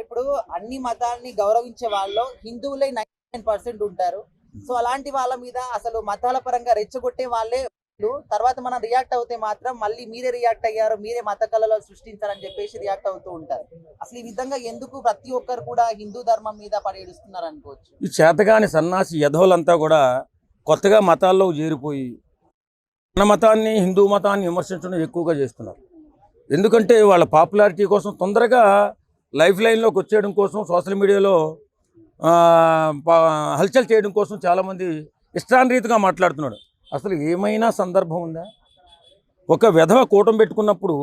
ఇప్పుడు అన్ని మతాల్ని గౌరవించే వాళ్ళు హిందువులే 99% ఉంటారు. సో అలాంటి వాళ్ళ మీద అసలు మతాల పరంగా రెచ్చగొట్టే వాళ్ళే తర్వాత మనం రియాక్ట్ అవుతే మాత్రం మళ్ళీ మీరే రియాక్ట్ అయ్యారు, మీరే మత కళలు సృష్టించారని చెప్పేసి రియాక్ట్ అవుతూ ఉంటారు. అసలు ఈ విధంగా ఎందుకు ప్రతి ఒక్కరు కూడా హిందూ ధర్మం మీద పడేడుస్తున్నారు అనుకోవచ్చు. ఈ చేతగాని సన్నాసి యధవులంతా కూడా కొత్తగా మతాల్లో చేరిపోయి మన మతాన్ని హిందూ మతాన్ని విమర్శించడం ఎక్కువగా చేస్తున్నారు. ఎందుకంటే వాళ్ళ పాపులారిటీ కోసం తొందరగా లైఫ్ లైన్లోకి వచ్చేయడం కోసం సోషల్ మీడియాలో హల్చల్ చేయడం కోసం చాలామంది ఇష్టానురీతిగా మాట్లాడుతున్నాడు. అసలు ఏమైనా సందర్భం ఉందా? ఒక వెధవ కూటమి పెట్టుకున్నప్పుడు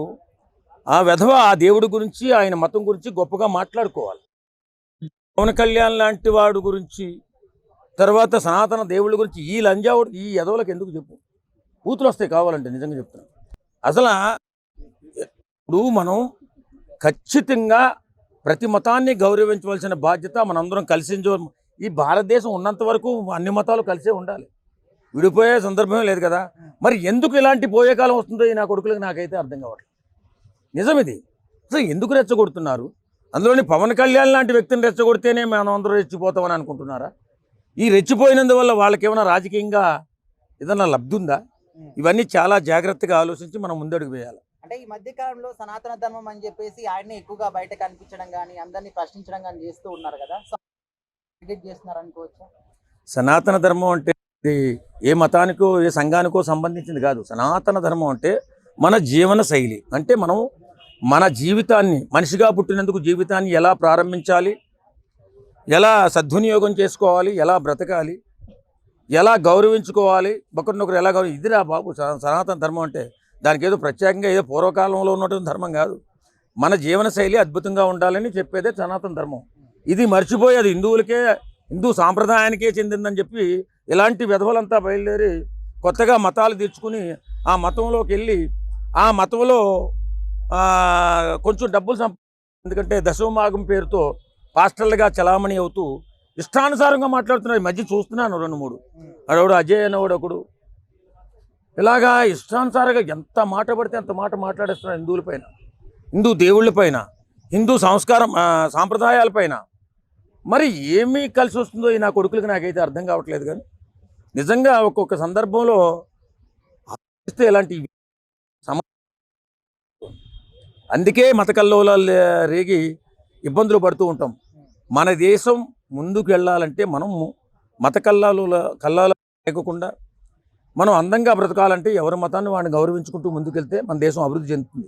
ఆ వెధవ ఆ దేవుడి గురించి ఆయన మతం గురించి గొప్పగా మాట్లాడుకోవాలి. పవన్ కళ్యాణ్ లాంటి వాడు గురించి తర్వాత సనాతన దేవుళ్ళ గురించి ఈ లంజావుడు ఈ యదవులకు ఎందుకు చెప్పు? కూతురు వస్తాయి కావాలంటే నిజంగా చెప్తున్నాను. అసలు ఇప్పుడు మనం ఖచ్చితంగా ప్రతి మతాన్ని గౌరవించవలసిన బాధ్యత మనందరం కలిసి ఈ భారతదేశం ఉన్నంత వరకు అన్ని మతాలు కలిసే ఉండాలి. విడిపోయే సందర్భమే లేదు కదా. మరి ఎందుకు ఇలాంటి పోయే కాలం వస్తుందో ఈ నా కొడుకులకు నాకైతే అర్థం కావట్లేదు. నిజం ఇది. అసలు ఎందుకు రెచ్చగొడుతున్నారు? అందులోని పవన్ కళ్యాణ్ లాంటి వ్యక్తిని రెచ్చగొడితేనే మనం అందరూ రెచ్చిపోతామని అనుకుంటున్నారా? ఈ రెచ్చిపోయినందువల్ల వాళ్ళకి ఏమైనా రాజకీయంగా ఏదైనా లబ్ధి ఉందా? ఇవన్నీ చాలా జాగ్రత్తగా ఆలోచించి మనం ముందడుగు వేయాలి. అంటే ఈ మధ్య కాలంలో సనాతన ధర్మం అని చెప్పేసి ఆయన్ని ఎక్కువగా బయట కనిపించడం కానీ అందరినీ ప్రశ్నించడం కానీ చేస్తూ ఉన్నారు కదా. సో చేస్తున్నారు అనుకోవచ్చా? సనాతన ధర్మం అంటే ఇది ఏ మతానికో ఏ సంఘానికో సంబంధించింది కాదు. సనాతన ధర్మం అంటే మన జీవన శైలి. అంటే మనం మన జీవితాన్ని మనిషిగా పుట్టినందుకు జీవితాన్ని ఎలా ప్రారంభించాలి, ఎలా సద్వినియోగం చేసుకోవాలి, ఎలా బ్రతకాలి, ఎలా గౌరవించుకోవాలి, ఒకరినొకరు ఎలా ఇదిరా బాబు సనాతన ధర్మం అంటే. దానికి ఏదో ప్రత్యేకంగా ఏదో పూర్వకాలంలో ఉన్నటువంటి ధర్మం కాదు. మన జీవన శైలి అద్భుతంగా ఉండాలని చెప్పేదే సనాతన ధర్మం. ఇది మర్చిపోయి అది హిందువులకే హిందూ సాంప్రదాయానికే చెందిందని చెప్పి ఇలాంటి విధవలంతా బయలుదేరి కొత్తగా మతాలు తెచ్చుకుని ఆ మతంలోకి వెళ్ళి ఆ మతంలో కొంచెం డబ్బులు ఎందుకంటే దశమాగం పేరుతో పాస్టర్లుగా చలామణి అవుతూ ఇష్టానుసారంగా మాట్లాడుతున్నారు. ఈ మధ్య చూస్తున్నాను 2-3 అడవుడు అజయ్ అనేవాడు ఒకడు ఇలాగా ఇష్టానుసారంగా ఎంత మాట పడితే అంత మాట మాట్లాడేస్తున్నారు హిందువుల పైన, హిందూ దేవుళ్ళ పైన, హిందూ సంస్కారం సాంప్రదాయాలపైన. మరి ఏమీ కలిసి వస్తుందో ఈ నా కొడుకులకి నాకైతే అర్థం కావట్లేదు. కానీ నిజంగా ఒక్కొక్క సందర్భంలో ఇలాంటి అందుకే మత కల్లోలాలు రేగి ఇబ్బందులు పడుతూ ఉంటాం. మన దేశం ముందుకు వెళ్ళాలంటే మనం మత కల్లాలు లేకుండా మనం అందంగా బ్రతకాలంటే ఎవరి మతాన్ని వాడిని గౌరవించుకుంటూ ముందుకెళ్తే మన దేశం అభివృద్ధి చెందుతుంది.